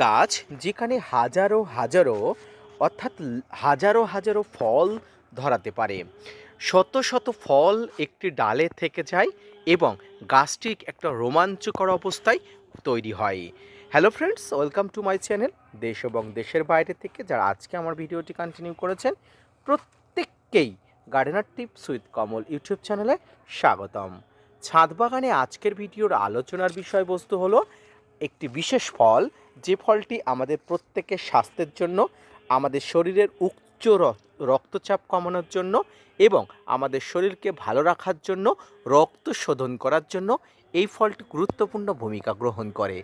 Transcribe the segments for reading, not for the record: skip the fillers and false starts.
গাছ যেখানে হাজারো হাজারো অর্থাৎ হাজারো হাজারো ফল ধরাতে পারে। শত শত ফল একটি ডালে থেকে যায় এবং গাছটি একটা রোমাঞ্চকর অবস্থায় তৈরি হয়। Hello friends, welcome to my channel. দেশ এবং দেশের বাইরে থেকে যারা আজকে আমার ভিডিওটি কন্টিনিউ করেছেন, প্রত্যেককেই gardener tips with Kamal YouTube চ্যানেলে স্বাগতম। ছাদ বাগানে আজকের ভিডিওর আলোচনার বিষয়বস্তু হলো একটি বিশেষ ফল, যে ফলটি আমাদের প্রত্যেকের স্বাস্থ্যের জন্য, আমাদের শরীরের উচ্চ রক্তচাপ কমানোর জন্য এবং আমাদের শরীরকে ভালো রাখার জন্য, রক্ত শোধন করার জন্য এই ফলটি গুরুত্বপূর্ণ ভূমিকা গ্রহণ করে।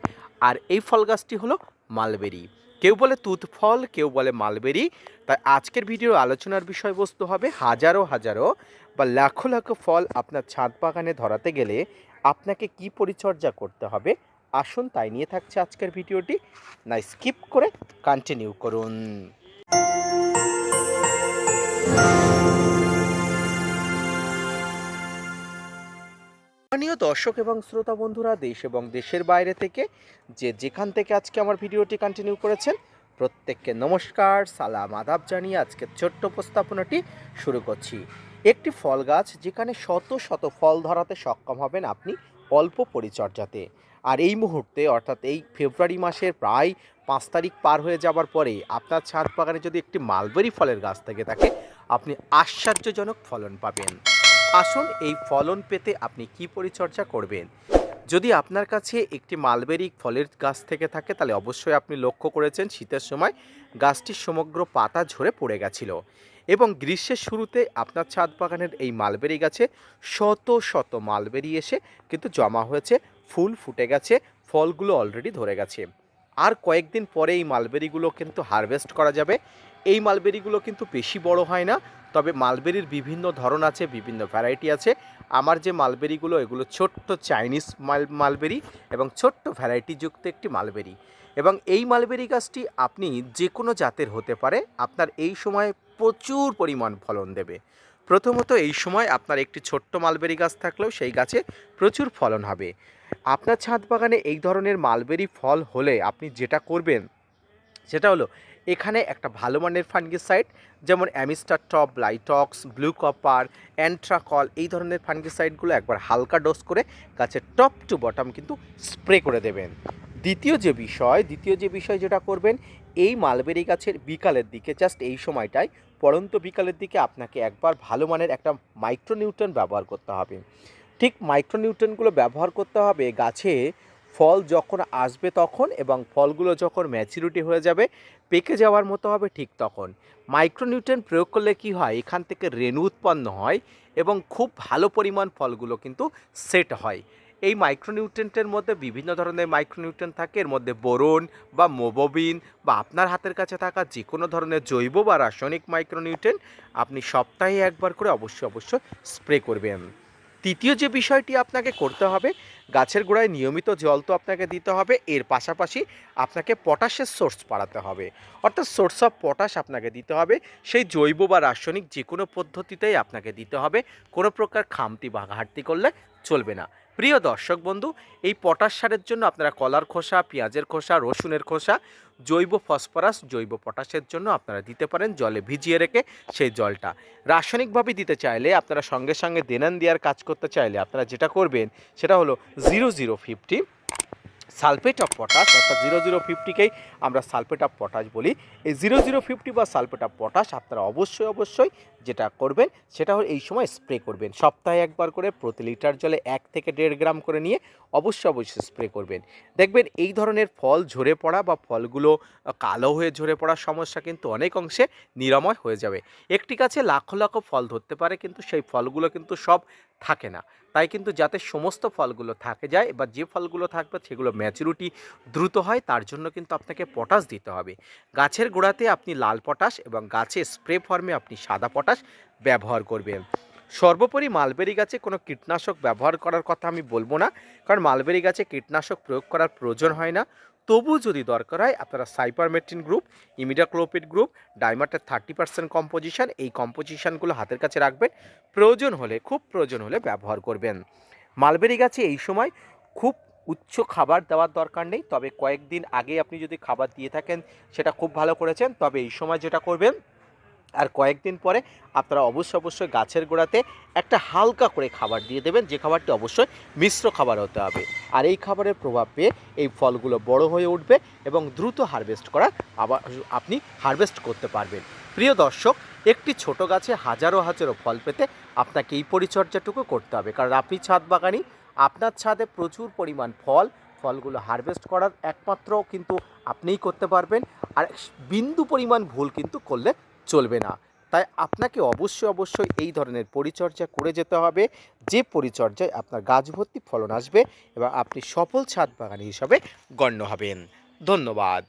আর এই ফল গাছটি হলো মালবেরি। কেউ বলে তুত ফল, কেউ বলে মালবেরি। তাই আজকের ভিডিওর আলোচনার বিষয়বস্তু হবে হাজারো হাজারো বা লাখো লাখো ফল আপনার ছাদ বাগানে ধরাতে গেলে আপনাকে কি পরিচর্যা করতে হবে। আসুন তাই নিয়ে থাকছে আজকের ভিডিওটি, না স্কিপ করে কন্টিনিউ করুন। স্থানীয় দর্শক এবং শ্রোতা বন্ধুরা, দেশ এবং দেশের বাইরে থেকে যেখান থেকে আজকে আমার ভিডিওটি কন্টিনিউ করেছেন, প্রত্যেককে নমস্কার, সালাম, আদাব জানিয়ে আজকের ছোট্ট উপস্থাপনাটি শুরু করছি। একটি ফল গাছ যেখানে শত শত ফল ধরাতে সক্ষম হবেন আপনি অল্প পরিচর্যাতে। আর এই মুহূর্তে অর্থাৎ এই ফেব্রুয়ারি মাসের প্রায় 5 তারিখ পার হয়ে যাবার পরে আপনার ছাদ বাগানে যদি একটি মালবেরি ফলের গাছ থেকে থাকে, আপনি আশ্চর্যজনক ফলন পাবেন। আসুন এই ফলন পেতে আপনি কি পরিচর্যা করবেন। যদি আপনার কাছে একটি মালবেরি ফলের গাছ থেকে থাকে, তাহলে অবশ্যই আপনি লক্ষ্য করেছেন শীতের সময় গাছটির সমগ্র পাতা ঝরে পড়ে গেছিল এবং গ্রীষ্মের শুরুতে আপনার ছাদ বাগানের এই মালবেরি গাছে শত শত মালবেরি এসে কিন্তু জমা হয়েছে, ফুল ফুটে গেছে, ফলগুলো অলরেডি ধরে গেছে। আর কয়েকদিন পরে এই মালবেরিগুলো কিন্তু হারভেস্ট করা যাবে। এই মালবেরিগুলো কিন্তু বেশি বড় হয় না, তবে মালবেরির বিভিন্ন ধরন আছে, বিভিন্ন ভ্যারাইটি আছে। আমার যে মালবেরিগুলো, এগুলো ছোট্ট চাইনিজ মালবেরি এবং ছোট্ট ভ্যারাইটিযুক্ত একটি মালবেরি। এবং এই মালবেরি গাছটি আপনি যে কোনো জাতের হতে পারে, আপনার এই সময় প্রচুর পরিমাণ ফলন দেবে। প্রথমত এই সময় আপনার একটি ছোট্ট মালবেরি গাছ থাকলেও সেই গাছে প্রচুর ফলন হবে। আপনার ছাদ বাগানে এই ধরনের মালবেরি ফল হলে আপনি যেটা করবেন সেটা হলো, এখানে একটা ভালো মানের ফাঙ্গিসাইড যেমন Amistar top, Blitox, blue copper, Antracol, এই ধরনের ফাঙ্গিসাইডগুলো একবার হালকা ডোজ করে গাছের টপ টু বটম কিন্তু স্প্রে করে দেবেন। দ্বিতীয় যে বিষয় যেটা করবেন, এই মালবেরি গাছের বিকালের দিকে, জাস্ট এই সময়টায় পড়ন্ত বিকালের দিকে আপনাকে একবার ভালো মানের একটা মাইক্রোনিউট্রন ব্যবহার করতে হবে। ঠিক মাইক্রোনিউট্রনগুলো ব্যবহার করতে হবে গাছে ফল যখন আসবে তখন, এবং ফলগুলো যখন ম্যাচুরিটি হয়ে যাবে, পেকে যাওয়ার মতো হবে, ঠিক তখন মাইক্রোনিউট্রন প্রয়োগ করলে কি হয়, এখান থেকে রেণু উৎপন্ন হয় এবং খুব ভালো পরিমাণ ফলগুলো কিন্তু সেট হয়। এই মাইক্রোনিউট্রেন্টের মধ্যে বিভিন্ন ধরনের মাইক্রোনিউট্রেন্ট থাকে, এর মধ্যে বোরন বা মোবোবিন বা আপনার হাতের কাছে থাকা যে কোনো ধরনের জৈব বা রাসায়নিক মাইক্রোনিউট্রেন্ট আপনি সপ্তাহে একবার করে অবশ্যই স্প্রে করবেন। তৃতীয় যে বিষয়টি আপনাকে করতে হবে, গাছের গোড়ায় নিয়মিত জল তো আপনাকে দিতে হবে, এর পাশাপাশি আপনাকে পটাশের সোর্স বাড়াতে হবে, অর্থাৎ সোর্স অফ পটাশ আপনাকে দিতে হবে। সেই জৈব বা রাসায়নিক যে কোনো পদ্ধতিতেই আপনাকে দিতে হবে, কোনো প্রকার খামতি বা ঘাটতি করলে চলবে না। প্রিয় দর্শক বন্ধু, এই পটাশ সারের জন্য আপনারা কলার খোসা, পেঁয়াজের খোসা, রসুনের খোসা, জৈব ফসফরাস, জৈব পটাশের জন্য আপনারা দিতে পারেন জলে ভিজিয়ে রেখে। সেই জলটা রাসায়নিকভাবে দিতে চাইলে, আপনারা সঙ্গে সঙ্গে দেনান দেওয়ার কাজ করতে চাইলে আপনারা যেটা করবেন সেটা হলো 0050 সালফেট অফ পটাশ, অর্থাৎ 0050কেই আমরা সালফেট অফ পটাশ বলি। এই 0050 বা সালফেট অফ পটাশ আপনারা অবশ্যই যেটা করবেন সেটা হলো এই সময় স্প্রে করবেন। সপ্তাহে একবার করে প্রতি লিটার জলে 1 থেকে 1.5 গ্রাম করে নিয়ে অবশ্যই স্প্রে করবেন। দেখবেন এই ধরনের ফল ঝরে পড়া বা ফলগুলো কালো হয়ে ঝরে পড়ার সমস্যা কিন্তু অনেক অংশে নিরাময় হয়ে যাবে। একটি গাছে লাখো লাখো ফল ধরতে পারে, কিন্তু সেই ফলগুলো কিন্তু সব থাকে না। তাই কিন্তু যাতে সমস্ত ফলগুলো থাকে যায় বা যে ফলগুলো থাকবে সেগুলো ম্যাচুরিটি দ্রুত হয়, তার জন্য কিন্তু আপনাকে পটাশ দিতে হবে। গাছের গোড়াতে আপনি লাল পটাশ এবং গাছে স্প্রে ফর্মে আপনি সাদা পটাশ ব্যবহার করবেন। সর্বোপরি মালবেরি গাছে কোনো কীটনাশক ব্যবহার করার কথা আমি বলবো না, কারণ মালবেরি গাছে কীটনাশক প্রয়োগ করার প্রয়োজন হয় না। তবু যদি দরকার হয়, আপনারা সাইপারমেট্রিন গ্রুপ, ইমিডাক্লোপিড গ্রুপ, ডাইমাটের 30% কম্পোজিশন, এই কম্পোজিশনগুলো হাতের কাছে রাখবেন। খুব প্রয়োজন হলে ব্যবহার করবেন। মালবেরি গাছে এই সময় খুব উচ্চ খাবার দেওয়ার দরকার নেই, তবে কয়েকদিন আগে আপনি যদি খাবার দিয়ে থাকেন সেটা খুব ভালো করেছেন। তবে এই সময় যেটা করবেন, আর কয়েকদিন পরে আপনারা অবশ্যই গাছের গোড়াতে একটা হালকা করে খাবার দিয়ে দেবেন, যে খাবারটি অবশ্যই মিশ্র খাবার হতে হবে। আর এই খাবারের প্রভাব পেয়ে এই ফলগুলো বড় হয়ে উঠবে এবং দ্রুত হারভেস্ট করা আবার আপনি হারভেস্ট করতে পারবেন। প্রিয় দর্শক, একটি ছোট গাছে হাজারো ফল পেতে আপনাকে এই পরিচর্যাটুকু করতে হবে, কারণ আপনি ছাদ বাগানি, আপনার ছাদে প্রচুর পরিমাণ ফলগুলো হারভেস্ট করার একমাত্র কিন্তু আপনিই করতে পারবেন। আর বিন্দু পরিমাণ ভুল কিন্তু করলে চলবে না। তাই আপনাকে অবশ্যই এই ধরনের পরিচর্যা করে যেতে হবে, যে পরিচর্যায় আপনার গাছ ভর্তি ফলন আসবে এবং আপনি সফল ছাদ বাগানি হিসাবে গণ্য হবেন। ধন্যবাদ।